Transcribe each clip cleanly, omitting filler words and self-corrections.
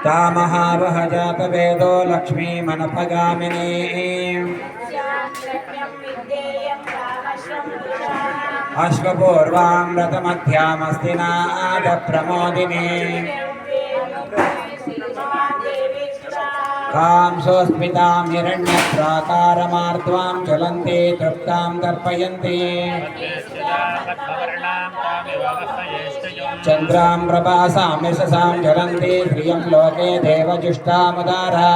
ता महावह जातवेदो लक्ष्मीमनपगामिनी अश्वपूर्वां रथमध्यामस्तिनादप्रमोदिनी कां सोऽस्मितां हिरण्यप्राकारमार्द्वां ज्वलन्ति तृप्तां तर्पयन्ति चन्द्रां प्रभासां यशसां ज्वलन्ति श्रियं लोके देवजुष्टामुदारा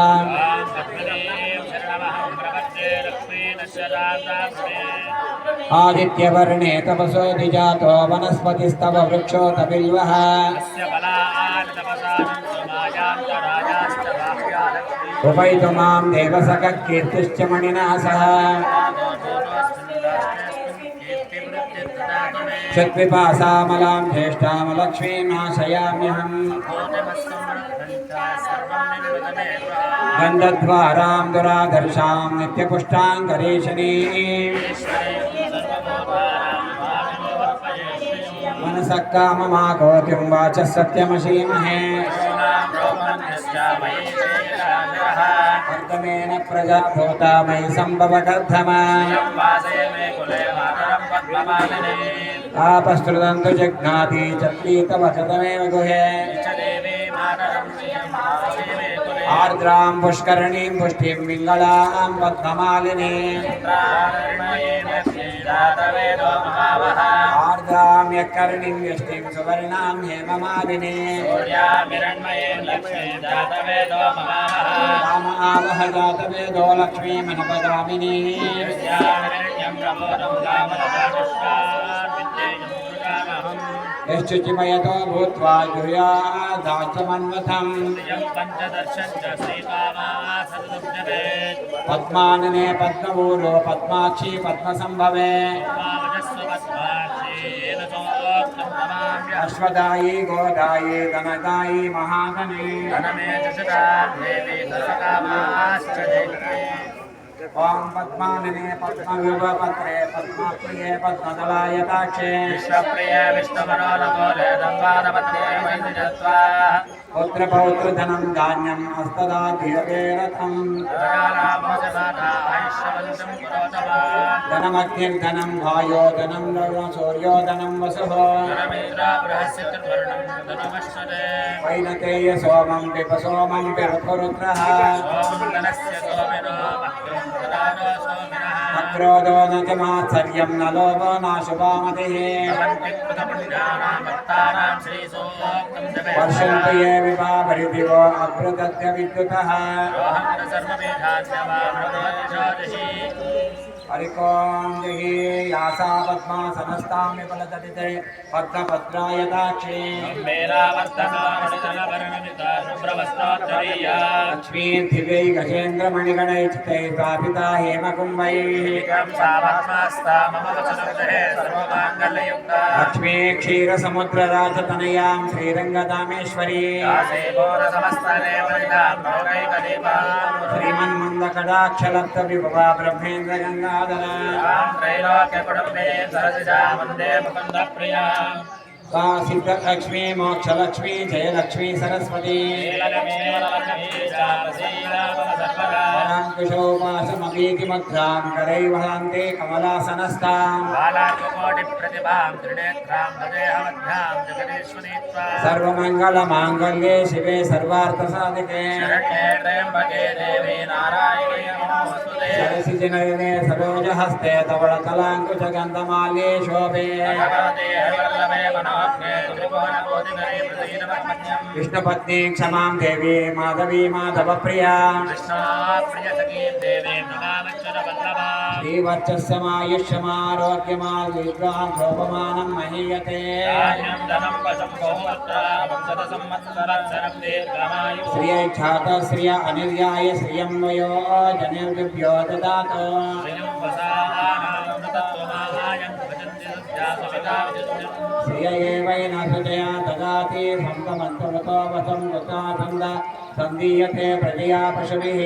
आदित्यवर्णे तपसो द्विजातो वनस्पतिस्तव वृक्षोत बिल्वः उपैतु मां देवसखः कीर्तिश्च मणिना सह क्षत्पिपासामलां ज्येष्ठां लक्ष्मीं नाशयाम्यहम् गन्धद्वारां दुराधर्षां नित्यपुष्टां करीशनीं मनसः काममाकोतिं वाचः सत्यमशीमहे वर्धमेन प्रजा भूता मयि सम्भवकर्धमा आपस्तुदन्तु जघ्नाति चक्रीतवचतमेव गुहे आर्द्रां पुष्करणीं पुष्टिं पिङ्गलां पद्ममालिनीं आर्द्रां यत्कर्णीं व्यष्टिं सुवर्णां हेममालिनीं रामावह जातवेदो लक्ष्मीमनपगामिनीं यश्चुचिमयतो भूत्वा जुर्यादाचमन्वथम् पद्मानने पद्मभूलो पद्माक्षी पद्मसम्भवे अश्वदायी गोदायी गणदायी महागणे ओम पद्मानने पद्मविभवपत्रे पद्मप्रिये पद्मदलायताक्षे विश्वप्रिये विष्णुमनोरमोले दन्वारपत्रे वैद्यजत्वा पुत्रपौत्रधनं धान्यं हस्तदाधियते रथम् धनमग्निर्धनं वायोधनं सूर्योधनं वसुः वैनतेय सोमं पिपसोमं पिरुरुद्रः अक्रोधो न च मात्सर्यं न लोभो नाशुभामतिः वर्षन्तु ये विभावरिदिवो अभ्रुदत्य विद्युतः हरिकों जहि यासा पद्मासनस्तां विफलतटिते पद्मपत्रायताक्षी लक्ष्मीं दिव्यै गजेन्द्रमणिगणैश्चितैः स्थापिता हेमकुम्भैः लक्ष्मी क्षीरसमुद्रराजतनयां श्रीरङ्गदामेश्वरी श्रीमन्मन्दकटाक्षलब्धविभवा ब्रह्मेन्द्रगङ्गा सिद्धलक्ष्मी मोक्षलक्ष्मी जयलक्ष्मी सरस्वती कुशोपासमवीतिमुद्रां करैर्वहन्ते कमलासनस्तां सर्वमङ्गलमाङ्गल्ये शिवे सर्वार्थसाधिके सरसि जनयने सरोजहस्ते धवळकलाङ्कुशगन्धमाल्ये शोभे विष्णुपत्नी क्षमां देवी माधवी माधवप्रिया श्रीवर्चस्समायुष्यमारोग्यमादीर्घाधोपमानं महीयते श्रियैच्छात श्रिय अनिर्याय श्रियं वयो जनिर्दिव्यो ददातु श्रियैवैनसजया ददाति सन्तमन्तवतो वसं गतासन्द सन्दीयते प्रजया पशुभिः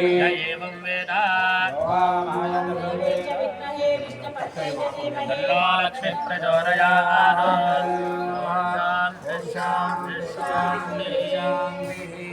लक्ष्मी प्रचोदयात् శాంతి శాంతి